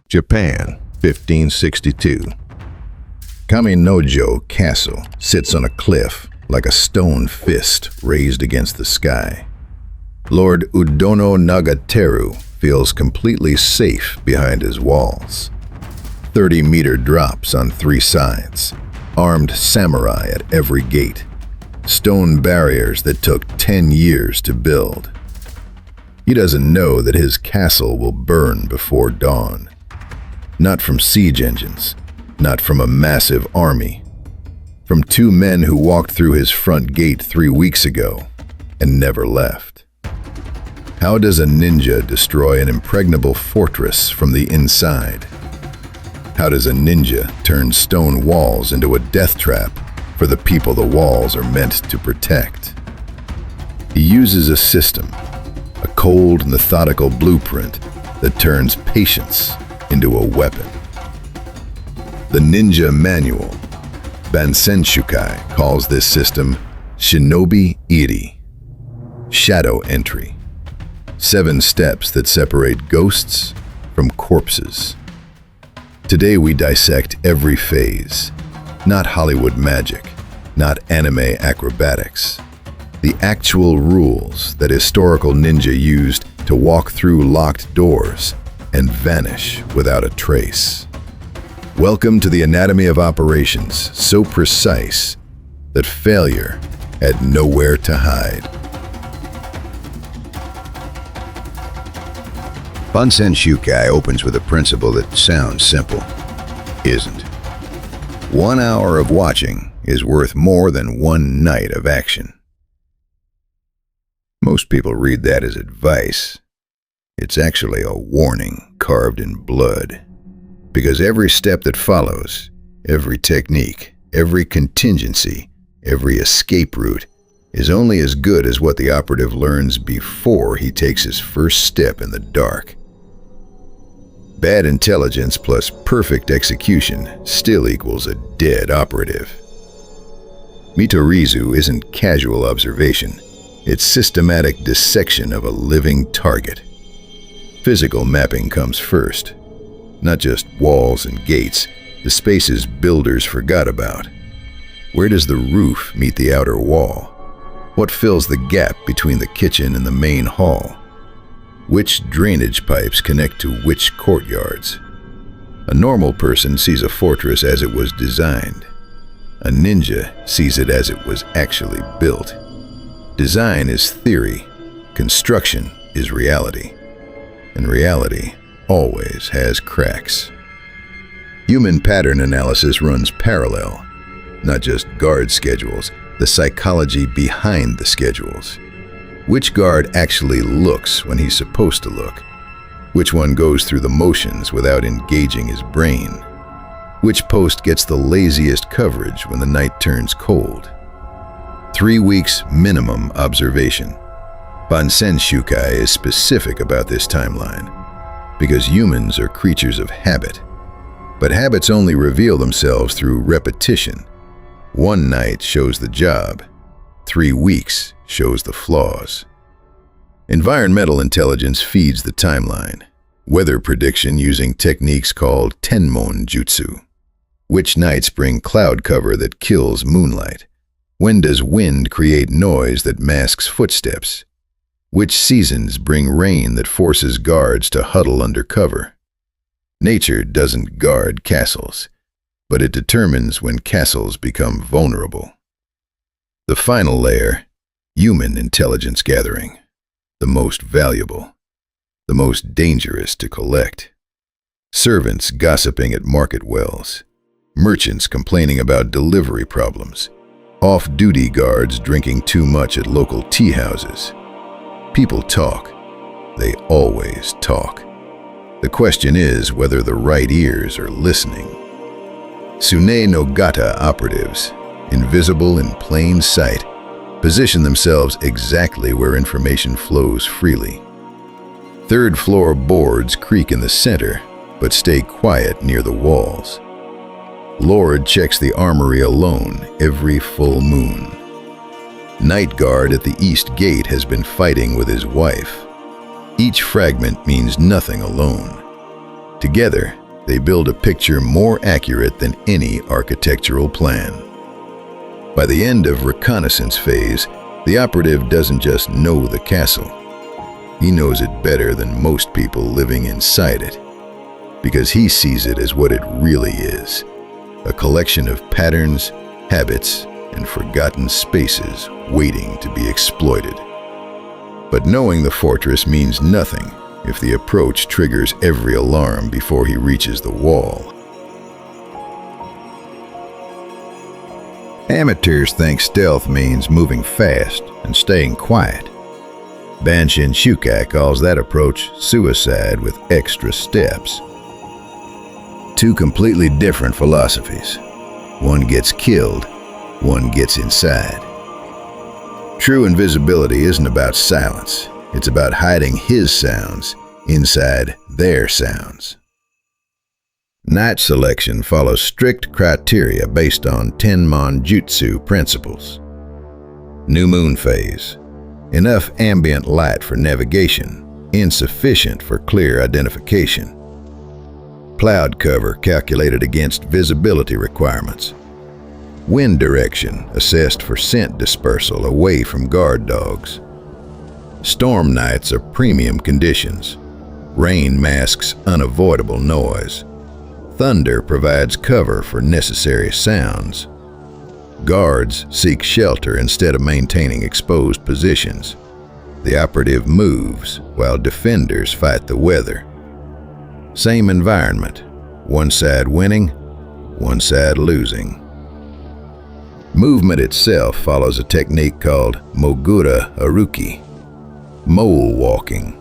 Japan, 1562. Kaminojō Castle sits on a cliff like a stone fist raised against the sky. Lord Udono Nagateru feels completely safe behind his walls. 30-meter drops on 3 sides, armed samurai at every gate, stone barriers that took 10 years to build. He doesn't know that his castle will burn before dawn. Not from siege engines, not from a massive army, from 2 men who walked through his front gate 3 weeks ago and never left. How does a ninja destroy an impregnable fortress from the inside? How does a ninja turn stone walls into a death trap for the people the walls are meant to protect? He uses a system, a cold, methodical blueprint that turns patience into a weapon. The Ninja Manual, Bansenshukai, calls this system Shinobi-iri, shadow entry. 7 steps that separate ghosts from corpses. Today we dissect every phase, not Hollywood magic, not anime acrobatics. The actual rules that historical ninja used to walk through locked doors and vanish without a trace. Welcome to the anatomy of operations, so precise that failure had nowhere to hide. Bansenshukai opens with a principle that sounds simple, isn't. 1 hour of watching is worth more than 1 night of action. Most people read that as advice. It's actually a warning carved in blood. Because every step that follows, every technique, every contingency, every escape route is only as good as what the operative learns before he takes his first step in the dark. Bad intelligence plus perfect execution still equals a dead operative. Mitorizu isn't casual observation. It's systematic dissection of a living target. Physical mapping comes first. Not just walls and gates, the spaces builders forgot about. Where does the roof meet the outer wall? What fills the gap between the kitchen and the main hall? Which drainage pipes connect to which courtyards? A normal person sees a fortress as it was designed. A ninja sees it as it was actually built. Design is theory, construction is reality, and reality always has cracks. Human pattern analysis runs parallel, not just guard schedules, the psychology behind the schedules. Which guard actually looks when he's supposed to look? Which one goes through the motions without engaging his brain? Which post gets the laziest coverage when the night turns cold? 3 weeks minimum observation. Bansenshukai is specific about this timeline, because humans are creatures of habit. But habits only reveal themselves through repetition. 1 night shows the job. 3 weeks shows the flaws. Environmental intelligence feeds the timeline. Weather prediction using techniques called Tenmon Jutsu. Which nights bring cloud cover that kills moonlight? When does wind create noise that masks footsteps? Which seasons bring rain that forces guards to huddle under cover? Nature doesn't guard castles, but it determines when castles become vulnerable. The final layer, human intelligence gathering, the most valuable, the most dangerous to collect. Servants gossiping at market wells, merchants complaining about delivery problems, off-duty guards drinking too much at local tea houses. People talk. They always talk. The question is whether the right ears are listening. Sune no Gata operatives, invisible in plain sight, position themselves exactly where information flows freely. 3rd floor boards creak in the center, but stay quiet near the walls. Lord checks the armory alone every full moon. Night guard at the east gate has been fighting with his wife. Each fragment means nothing alone. Together, They build a picture more accurate than any architectural plan. By the end of reconnaissance phase, the operative doesn't just know the castle. He knows it better than most people living inside it, because he sees it as what it really is, a collection of patterns, habits, and forgotten spaces waiting to be exploited. But knowing the fortress means nothing if the approach triggers every alarm before he reaches the wall. Amateurs think stealth means moving fast and staying quiet. Bansenshukai calls that approach suicide with extra steps. Two completely different philosophies. One gets killed, one gets inside. True invisibility isn't about silence. It's about hiding his sounds inside their sounds. Night selection follows strict criteria based on Tenmonjutsu principles. New moon phase. Enough ambient light for navigation, insufficient for clear identification. Cloud cover calculated against visibility requirements. Wind direction assessed for scent dispersal away from guard dogs. Storm nights are premium conditions. Rain masks unavoidable noise. Thunder provides cover for necessary sounds. Guards seek shelter instead of maintaining exposed positions. The operative moves while defenders fight the weather. Same environment, one side winning, one side losing. Movement itself follows a technique called Mogura Aruki, mole walking.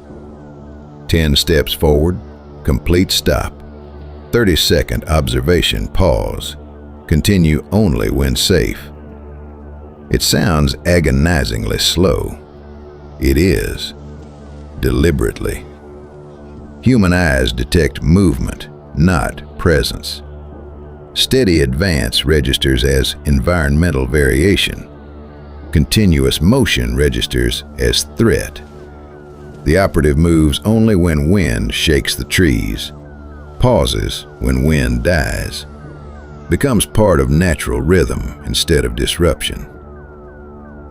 10 steps forward, complete stop. 30-second observation pause. Continue only when safe. It sounds agonizingly slow. It is, deliberately. Human eyes detect movement, not presence. Steady advance registers as environmental variation. Continuous motion registers as threat. The operative moves only when wind shakes the trees, pauses when wind dies, becomes part of natural rhythm instead of disruption.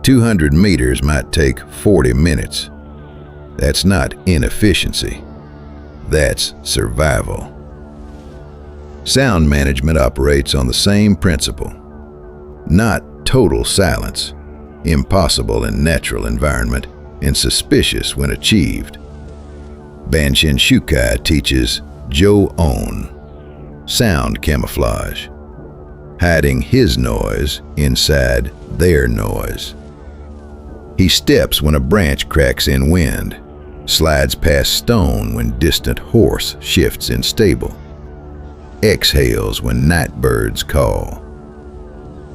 200 meters might take 40 minutes. That's not inefficiency. That's survival. Sound management operates on the same principle. Not total silence, impossible in natural environment and suspicious when achieved. Bansenshukai teaches Jō-on, sound camouflage, hiding his noise inside their noise. He steps when a branch cracks in wind, slides past stone when distant horse shifts in stable, exhales when night birds call.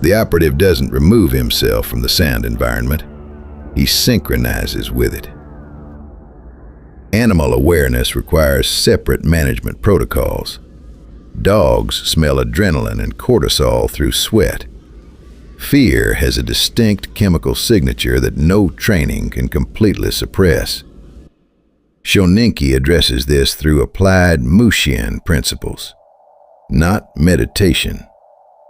The operative doesn't remove himself from the sound environment. He synchronizes with it. Animal awareness requires separate management protocols. Dogs smell adrenaline and cortisol through sweat. Fear has a distinct chemical signature that no training can completely suppress. Shoninki addresses this through applied Mushin principles. Not meditation,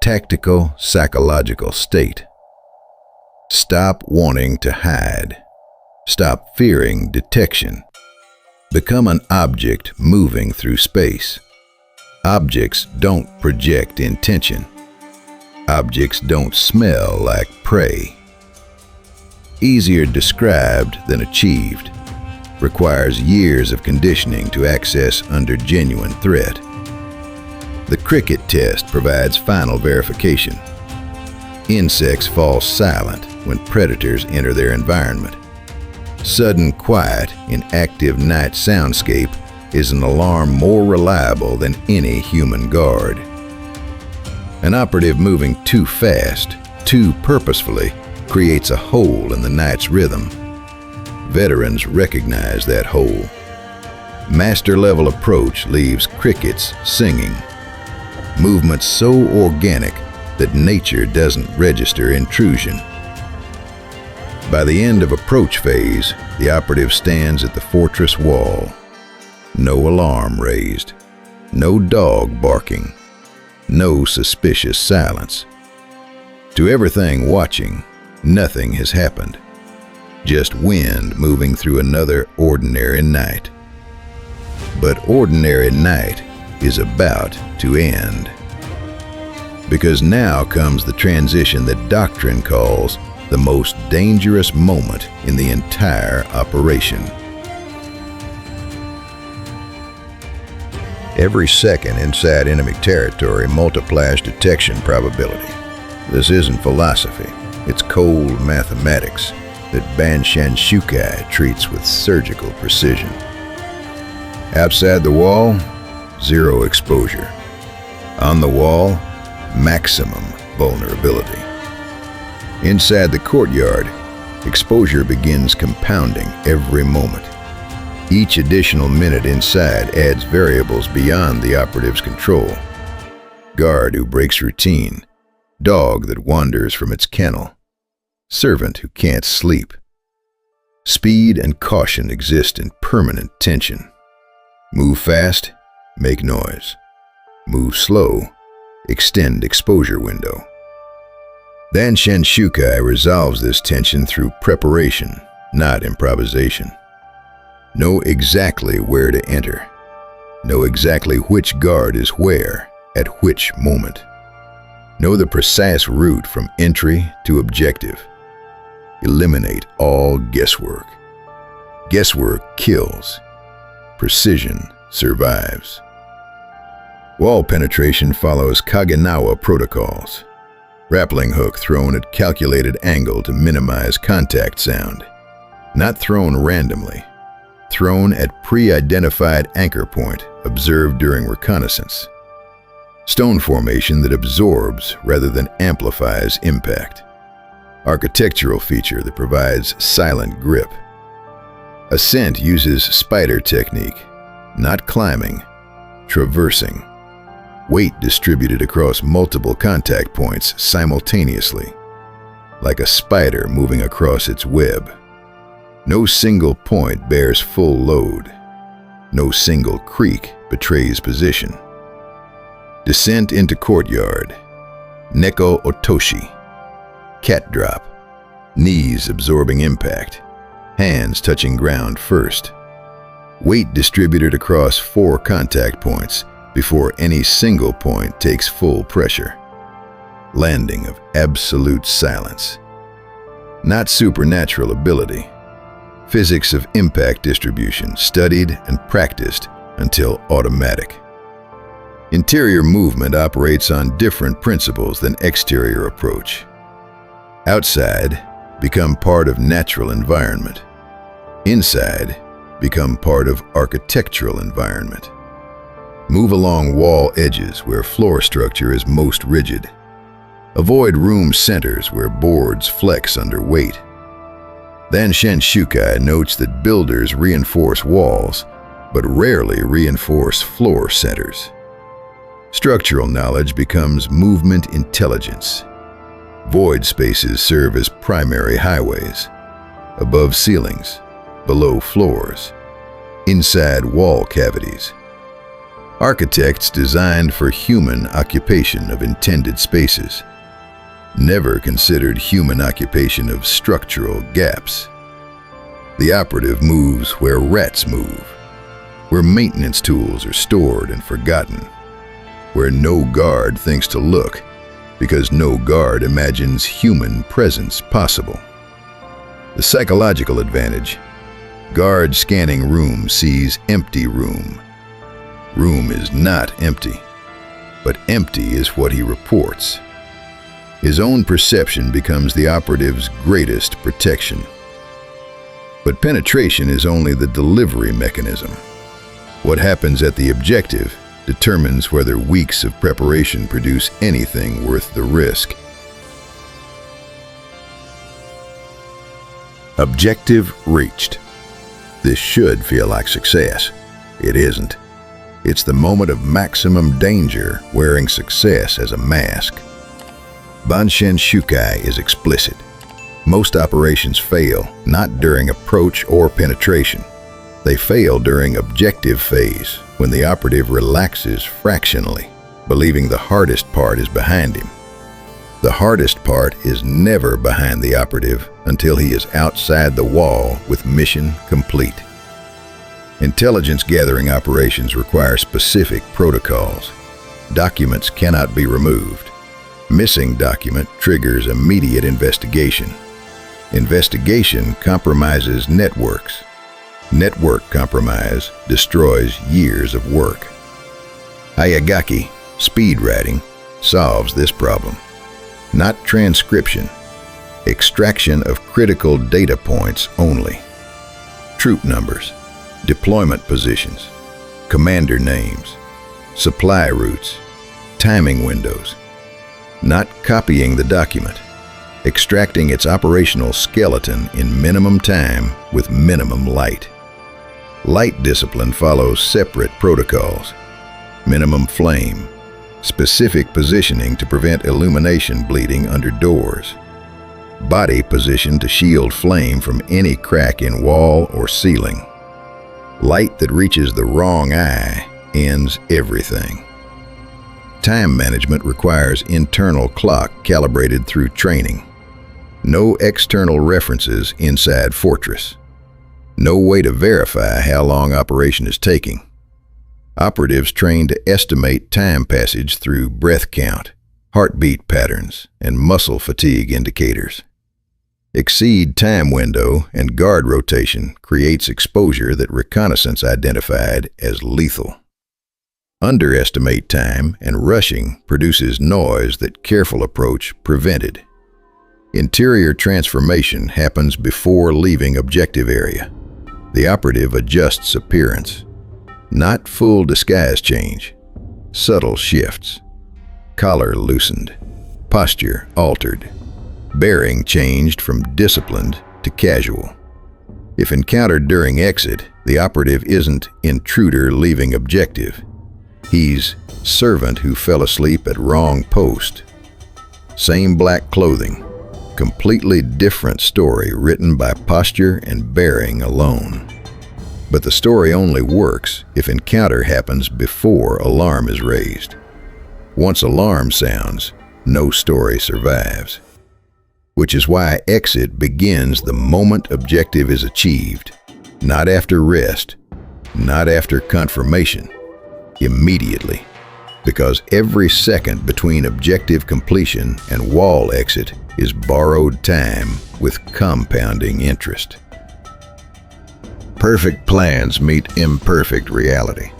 tactical psychological state. Stop wanting to hide. Stop fearing detection. Become an object moving through space. Objects don't project intention. Objects don't smell like prey. Easier described than achieved. Requires years of conditioning to access under genuine threat. The cricket test provides final verification. Insects fall silent when predators enter their environment. Sudden quiet in active night soundscape is an alarm more reliable than any human guard. An operative moving too fast, too purposefully, creates a hole in the night's rhythm. Veterans recognize that hole. Master-level approach leaves crickets singing. Movement so organic that nature doesn't register intrusion. By the end of approach phase, the operative stands at the fortress wall. No alarm raised. No dog barking. No suspicious silence. To everything watching, nothing has happened. Just wind moving through another ordinary night. But ordinary night is about to end. Because now comes the transition that doctrine calls the most dangerous moment in the entire operation. Every second inside enemy territory multiplies detection probability. This isn't philosophy, it's cold mathematics that Bansenshukai treats with surgical precision. Outside the wall, zero exposure. On the wall, maximum vulnerability. Inside the courtyard, exposure begins compounding every moment. Each additional minute inside adds variables beyond the operative's control. Guard who breaks routine, dog that wanders from its kennel, servant who can't sleep. Speed and caution exist in permanent tension. Move fast, make noise. Move slow, extend exposure window. Bansenshukai resolves this tension through preparation, not improvisation. Know exactly where to enter. Know exactly which guard is where, at which moment. Know the precise route from entry to objective. Eliminate all guesswork. Guesswork kills. Precision survives. Wall penetration follows Kaginawa protocols. Grappling hook thrown at calculated angle to minimize contact sound. Not thrown randomly. Thrown at pre-identified anchor point observed during reconnaissance. Stone formation that absorbs rather than amplifies impact. Architectural feature that provides silent grip. Ascent uses spider technique, not climbing, traversing. Weight distributed across multiple contact points simultaneously, like a spider moving across its web. No single point bears full load. No single creak betrays position. Descent into courtyard. Neko otoshi. Cat drop. Knees absorbing impact. Hands touching ground first. Weight distributed across 4 contact points before any single point takes full pressure. Landing of absolute silence. Not supernatural ability. Physics of impact distribution studied and practiced until automatic. Interior movement operates on different principles than exterior approach. Outside, become part of natural environment. Inside, become part of architectural environment. Move along wall edges where floor structure is most rigid. Avoid room centers where boards flex under weight. Bansenshukai notes that builders reinforce walls, but rarely reinforce floor centers. Structural knowledge becomes movement intelligence. Void spaces serve as primary highways. Above ceilings, below floors, inside wall cavities. Architects designed for human occupation of intended spaces. Never considered human occupation of structural gaps. The operative moves where rats move, where maintenance tools are stored and forgotten, where no guard thinks to look, because no guard imagines human presence possible. The psychological advantage: guard scanning room sees empty room. Room is not empty, but empty is what he reports. His own perception becomes the operative's greatest protection. But penetration is only the delivery mechanism. What happens at the objective determines whether weeks of preparation produce anything worth the risk. Objective reached. This should feel like success. It isn't. It's the moment of maximum danger wearing success as a mask. Bansenshukai is explicit. Most operations fail, not during approach or penetration, They fail during objective phase, when the operative relaxes fractionally, believing the hardest part is behind him. The hardest part is never behind the operative until he is outside the wall with mission complete. Intelligence gathering operations require specific protocols. Documents cannot be removed. Missing document triggers immediate investigation. Investigation compromises networks. Network compromise destroys years of work. Hayagaki, speed writing, solves this problem. Not transcription, extraction of critical data points only. Troop numbers, deployment positions, commander names, supply routes, timing windows. Not copying the document, extracting its operational skeleton in minimum time with minimum light. Light discipline follows separate protocols. Minimum flame, specific positioning to prevent illumination bleeding under doors. Body position to shield flame from any crack in wall or ceiling. Light that reaches the wrong eye ends everything. Time management requires internal clock calibrated through training. No external references inside Fortress. No way to verify how long operation is taking. Operatives trained to estimate time passage through breath count, heartbeat patterns, and muscle fatigue indicators. Exceed time window and guard rotation creates exposure that reconnaissance identified as lethal. Underestimate time and rushing produces noise that careful approach prevented. Interior transformation happens before leaving objective area. The operative adjusts appearance. Not full disguise change. Subtle shifts. Collar loosened. Posture altered. Bearing changed from disciplined to casual. If encountered during exit, the operative isn't intruder leaving objective. He's servant who fell asleep at wrong post. Same black clothing. Completely different story written by posture and bearing alone. But the story only works if encounter happens before alarm is raised. Once alarm sounds, no story survives. Which is why exit begins the moment objective is achieved, not after rest, not after confirmation, immediately. Because every second between objective completion and wall exit is borrowed time with compounding interest. Perfect plans meet imperfect reality.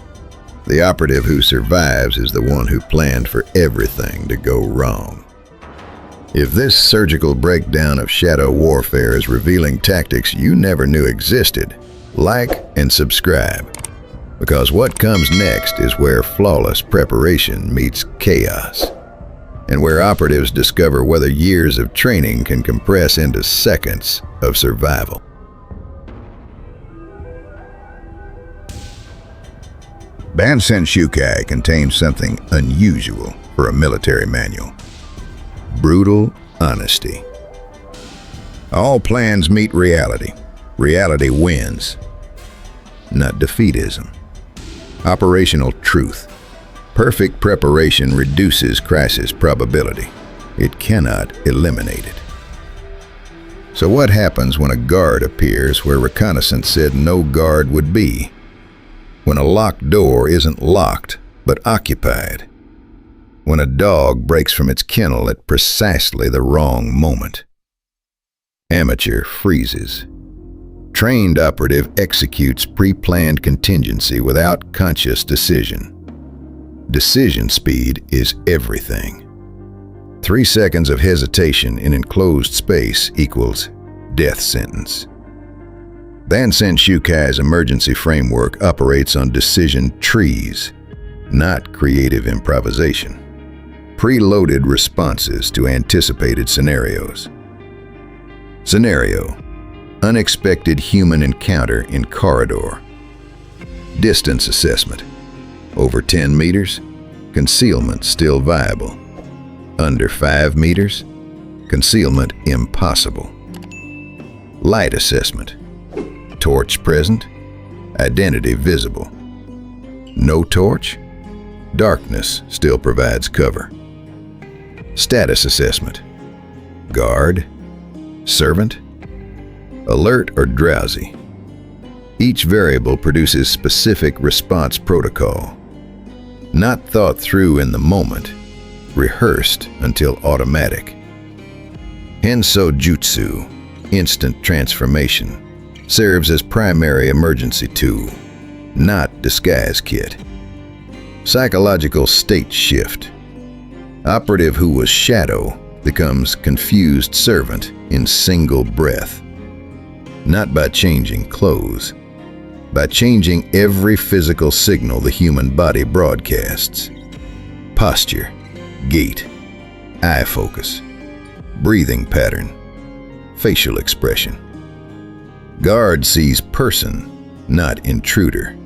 The operative who survives is the one who planned for everything to go wrong. If this surgical breakdown of shadow warfare is revealing tactics you never knew existed, like and subscribe. Because what comes next is where flawless preparation meets chaos, and where operatives discover whether years of training can compress into seconds of survival. Bansenshukai contains something unusual for a military manual. Brutal honesty. All plans meet reality. Reality wins. Not defeatism. Operational truth. Perfect preparation reduces crisis probability. It cannot eliminate it. So what happens when a guard appears where reconnaissance said no guard would be? When a locked door isn't locked, but occupied? When a dog breaks from its kennel at precisely the wrong moment? Amateur freezes. Trained operative executes pre-planned contingency without conscious decision. Decision speed is everything. 3 seconds of hesitation in enclosed space equals death sentence. Bansenshukai's emergency framework operates on decision trees, not creative improvisation. Preloaded responses to anticipated scenarios. Scenario: unexpected human encounter in corridor. Distance assessment: over 10 meters, concealment still viable. Under 5 meters, concealment impossible. Light assessment: torch present, identity visible. No torch? Darkness still provides cover. Status assessment. Guard? Servant? Alert or drowsy? Each variable produces specific response protocol. Not thought through in the moment, rehearsed until automatic. Henso Jutsu, instant transformation, serves as primary emergency tool, not disguise kit. Psychological state shift. Operative who was shadow becomes confused servant in single breath. Not by changing clothes, by changing every physical signal the human body broadcasts. Posture, gait, eye focus, breathing pattern, facial expression. Guard sees person, not intruder.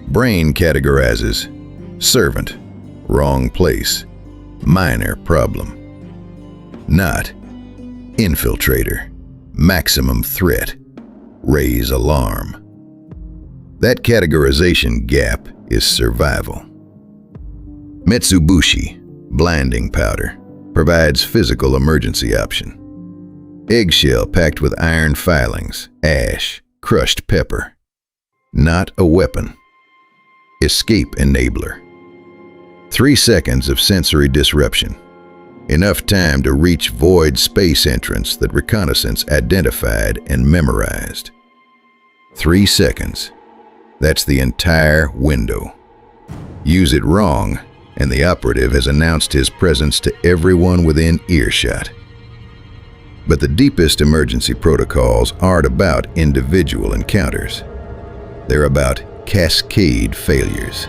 Brain categorizes servant, wrong place, minor problem. Not infiltrator, maximum threat, raise alarm. That categorization gap is survival. Metsubushi, blinding powder, provides physical emergency option. Eggshell packed with iron filings, ash, crushed pepper. Not a weapon. Escape enabler. 3 seconds of sensory disruption. Enough time to reach void space entrance that reconnaissance identified and memorized. 3 seconds. That's the entire window. Use it wrong, and the operative has announced his presence to everyone within earshot. But the deepest emergency protocols aren't about individual encounters. They're about cascade failures.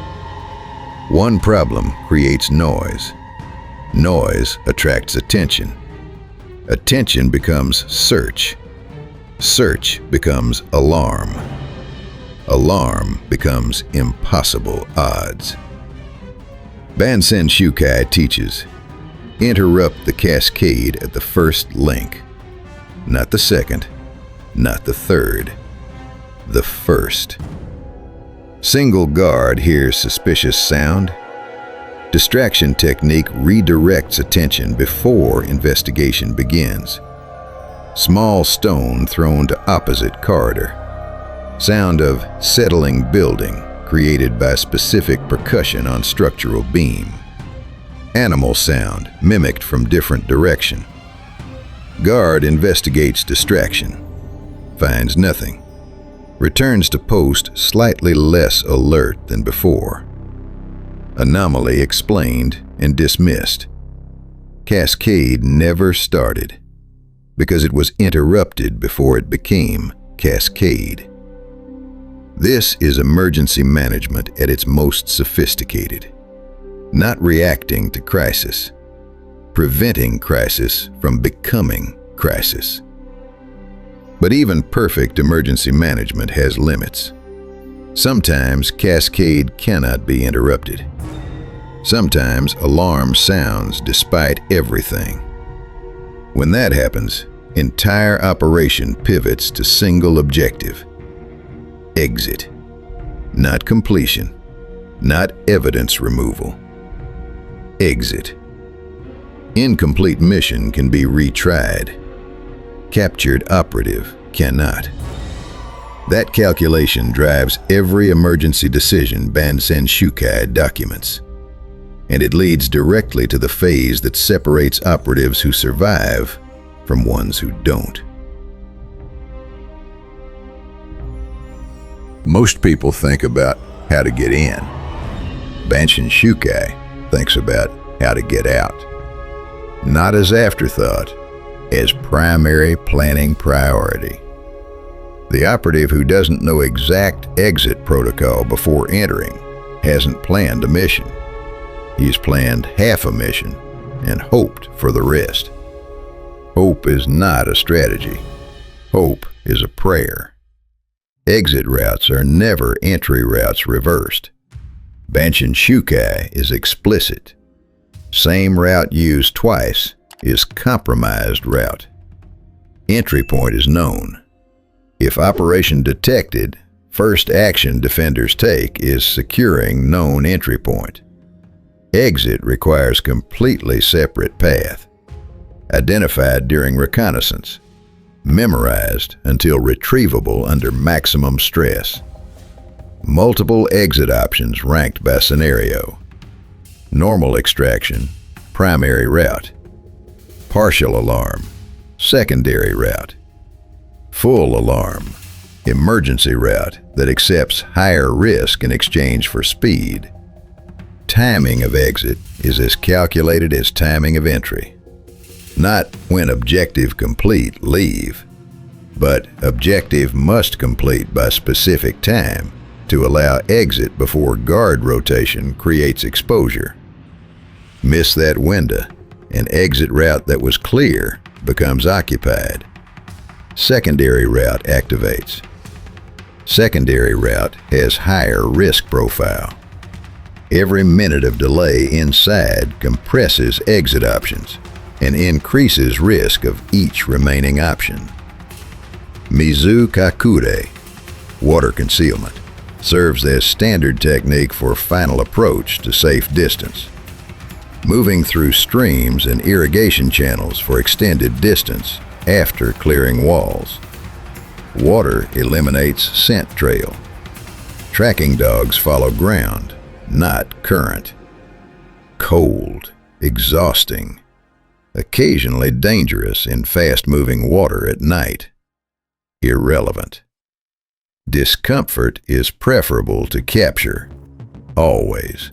One problem creates noise. Noise attracts attention. Attention becomes search. Search becomes alarm. Alarm becomes impossible odds. Bansenshukai teaches, interrupt the cascade at the first link. Not the second, not the third, the first. Single guard hears suspicious sound. Distraction technique redirects attention before investigation begins. Small stone thrown to opposite corridor. Sound of settling building created by specific percussion on structural beam. Animal sound mimicked from different direction. Guard investigates distraction. Finds nothing. Returns to post slightly less alert than before. Anomaly explained and dismissed. Cascade never started because it was interrupted before it became cascade. This is emergency management at its most sophisticated. Not reacting to crisis, preventing crisis from becoming crisis. But even perfect emergency management has limits. Sometimes cascade cannot be interrupted. Sometimes alarm sounds despite everything. When that happens, entire operation pivots to single objective. Exit. Not completion. Not evidence removal. Exit. Incomplete mission can be retried. Captured operative cannot. That calculation drives every emergency decision Bansenshukai documents. And it leads directly to the phase that separates operatives who survive from ones who don't. Most people think about how to get in. Bansenshukai thinks about how to get out. Not as afterthought, as primary planning priority. The operative who doesn't know exact exit protocol before entering hasn't planned a mission. He's planned half a mission and hoped for the rest. Hope is not a strategy. Hope is a prayer. Exit routes are never entry routes reversed. Bansenshukai is explicit. Same route used twice is compromised route. Entry point is known. If operation detected, First action defenders take is securing known entry point. Exit requires completely separate path, identified during reconnaissance, memorized until retrievable under maximum stress. Multiple exit options ranked by scenario. Normal extraction, primary route. Partial alarm, secondary route. Full alarm, emergency route that accepts higher risk in exchange for speed. Timing of exit is as calculated as timing of entry. Not when objective complete, leave, but objective must complete by specific time to allow exit before guard rotation creates exposure. Miss that window, and exit route that was clear becomes occupied. Secondary route activates. Secondary route has higher risk profile. Every minute of delay inside compresses exit options and increases risk of each remaining option. Mizu Kakure, water concealment, serves as standard technique for final approach to safe distance. Moving through streams and irrigation channels for extended distance after clearing walls. Water eliminates scent trail. Tracking dogs follow ground, not current. Cold, exhausting, occasionally dangerous in fast-moving water at night. Irrelevant. Discomfort is preferable to capture, always.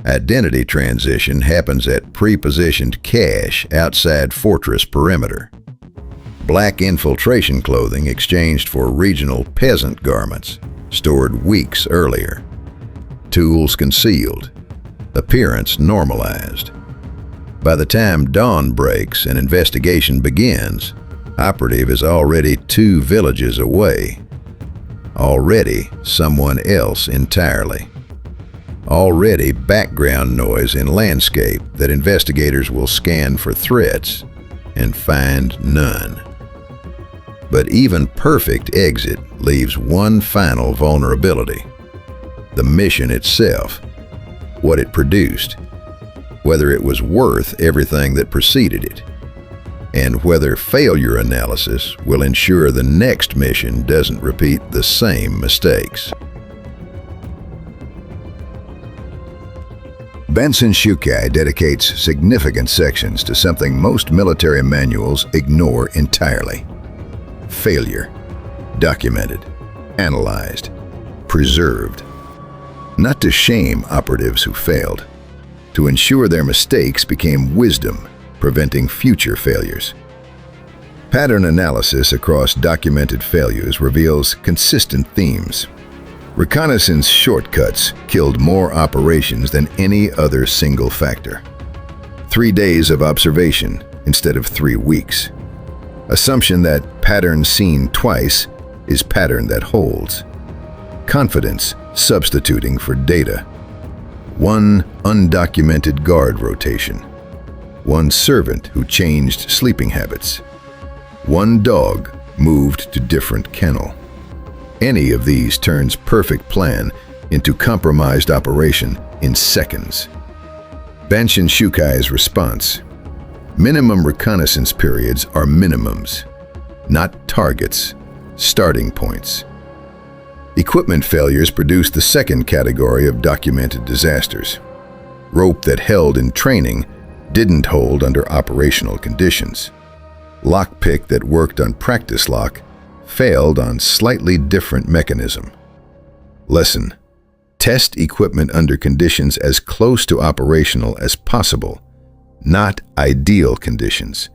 Identity transition happens at pre-positioned cache outside fortress perimeter. Black infiltration clothing exchanged for regional peasant garments, stored weeks earlier. Tools concealed, appearance normalized. By the time dawn breaks and investigation begins, operative is already 2 villages away. Already someone else entirely. Already background noise in landscape that investigators will scan for threats and find none. But even perfect exit leaves one final vulnerability. The mission itself, what it produced, whether it was worth everything that preceded it, and whether failure analysis will ensure the next mission doesn't repeat the same mistakes. Bansenshukai dedicates significant sections to something most military manuals ignore entirely. Failure. Documented. Analyzed. Preserved. Not to shame operatives who failed, to ensure their mistakes became wisdom, preventing future failures. Pattern analysis across documented failures reveals consistent themes. Reconnaissance shortcuts killed more operations than any other single factor. 3 days of observation instead of 3 weeks. Assumption that pattern seen twice is pattern that holds. Confidence substituting for data. 1 undocumented guard rotation. 1 servant who changed sleeping habits. 1 dog moved to different kennel. Any of these turns perfect plan into compromised operation in seconds. Bansenshukai's response. Minimum reconnaissance periods are minimums, not targets, starting points. Equipment failures produce the second category of documented disasters. Rope that held in training didn't hold under operational conditions. Lockpick that worked on practice lock failed on slightly different mechanism. Lesson: test equipment under conditions as close to operational as possible, not ideal conditions,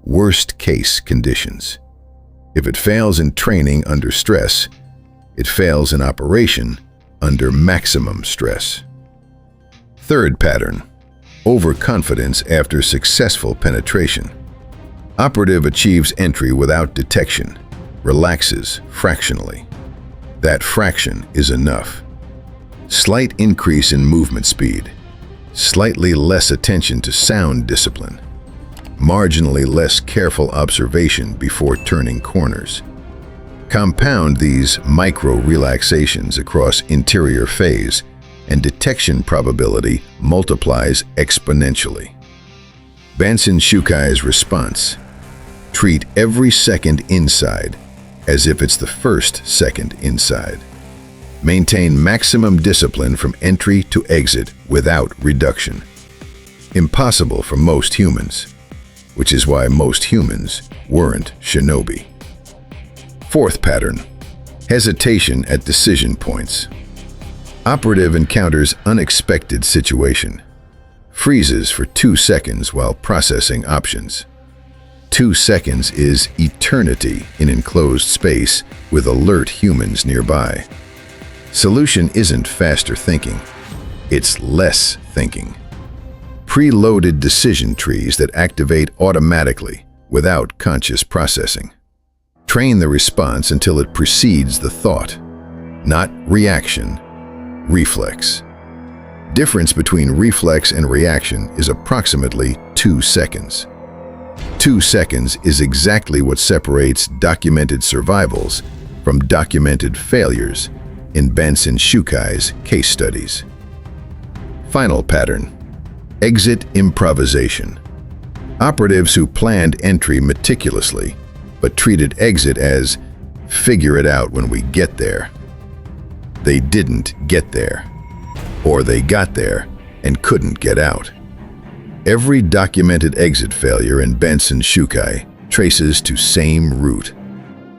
worst-case conditions. If it fails in training under stress, it fails in operation under maximum stress. Third pattern: overconfidence after successful penetration. Operative achieves entry without detection, relaxes fractionally. That fraction is enough. Slight increase in movement speed, slightly less attention to sound discipline, marginally less careful observation before turning corners. Compound these micro-relaxations across interior phase, and detection probability multiplies exponentially. Bansenshukai's response: treat every second inside as if it's the first second inside. Maintain maximum discipline from entry to exit without reduction. Impossible for most humans, which is why most humans weren't shinobi. Fourth pattern: hesitation at decision points. Operative encounters unexpected situation. Freezes for 2 seconds while processing options. 2 seconds is eternity in enclosed space with alert humans nearby. Solution isn't faster thinking, it's less thinking. Preloaded decision trees that activate automatically without conscious processing. Train the response until it precedes the thought, not reaction, reflex. Difference between reflex and reaction is approximately 2 seconds. 2 seconds is exactly what separates documented survivals from documented failures in Bansenshukai's case studies. Final pattern: exit improvisation. Operatives who planned entry meticulously but treated exit as figure it out when we get there. They didn't get there, or they got there and couldn't get out. Every documented exit failure in Bansenshukai traces to same route.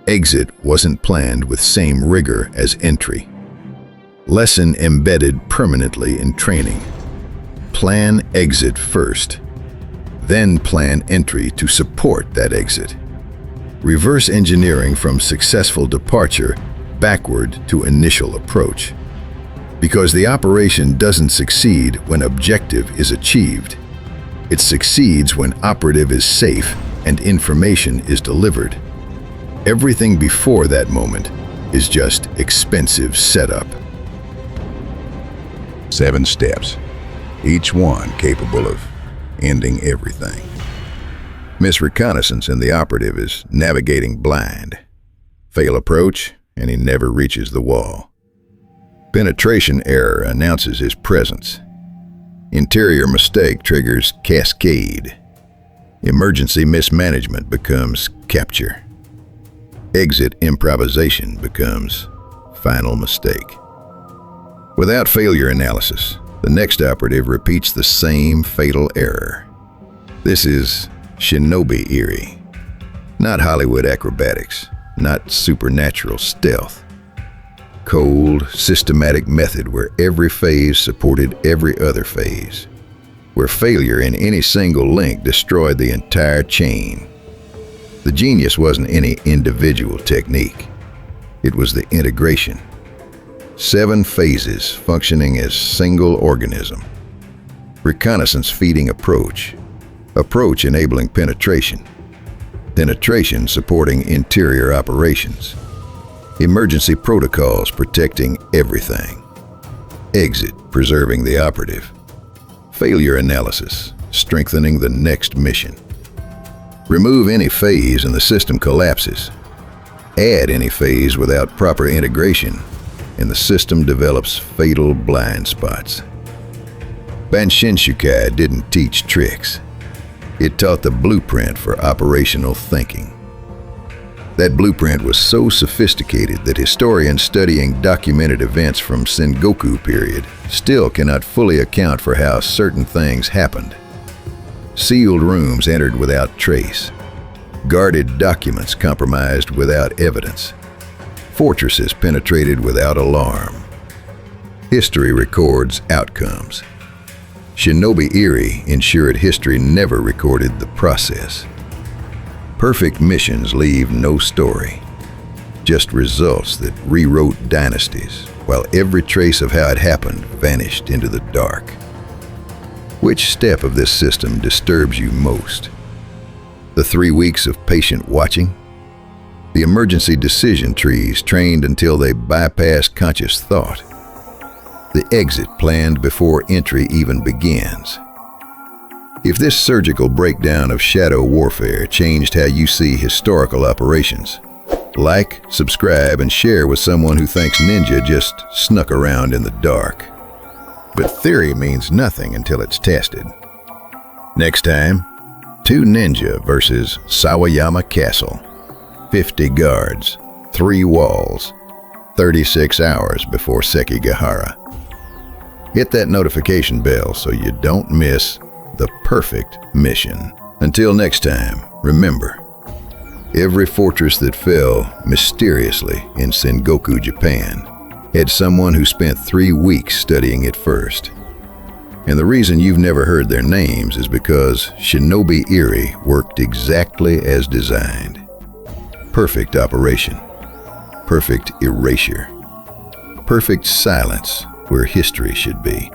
Exit wasn't planned with same rigor as entry. Lesson embedded permanently in training. Plan exit first, then plan entry to support that exit. Reverse engineering from successful departure backward to initial approach. Because the operation doesn't succeed when objective is achieved. It succeeds when operative is safe and information is delivered. Everything before that moment is just expensive setup. 7 steps, each one capable of ending everything. Misreconnaissance in the operative is navigating blind. Fail approach, and he never reaches the wall. Penetration error announces his presence. Interior mistake triggers cascade. Emergency mismanagement becomes capture. Exit improvisation becomes final mistake. Without failure analysis, the next operative repeats the same fatal error. This is Shinobi-iri. Not Hollywood acrobatics, not supernatural stealth. Cold, systematic method where every phase supported every other phase. Where failure in any single link destroyed the entire chain. The genius wasn't any individual technique. It was the integration. 7 phases functioning as single organism. Reconnaissance feeding approach. Approach enabling penetration. Penetration supporting interior operations. Emergency protocols protecting everything. Exit preserving the operative. Failure analysis strengthening the next mission. Remove any phase and the system collapses. Add any phase without proper integration and the system develops fatal blind spots. Bansenshukai didn't teach tricks. It taught the blueprint for operational thinking. That blueprint was so sophisticated that historians studying documented events from Sengoku period still cannot fully account for how certain things happened. Sealed rooms entered without trace. Guarded documents compromised without evidence. Fortresses penetrated without alarm. History records outcomes. Shinobi-iri ensured history never recorded the process. Perfect missions leave no story, just results that rewrote dynasties, while every trace of how it happened vanished into the dark. Which step of this system disturbs you most? The 3 weeks of patient watching? The emergency decision trees trained until they bypassed conscious thought? The exit planned before entry even begins? If this surgical breakdown of shadow warfare changed how you see historical operations, Like, subscribe, and share with someone who thinks ninja just snuck around in the dark. But theory means nothing until it's tested. Next time, 2 ninja versus Sawayama Castle. 50 guards, 3 walls, 36 hours before Sekigahara. Hit that notification bell so you don't miss the perfect mission. Until next time, remember, every fortress that fell mysteriously in Sengoku, Japan, had someone who spent 3 weeks studying it first. And the reason you've never heard their names is because Shinobi-iri worked exactly as designed. Perfect operation, perfect erasure, perfect silence where history should be.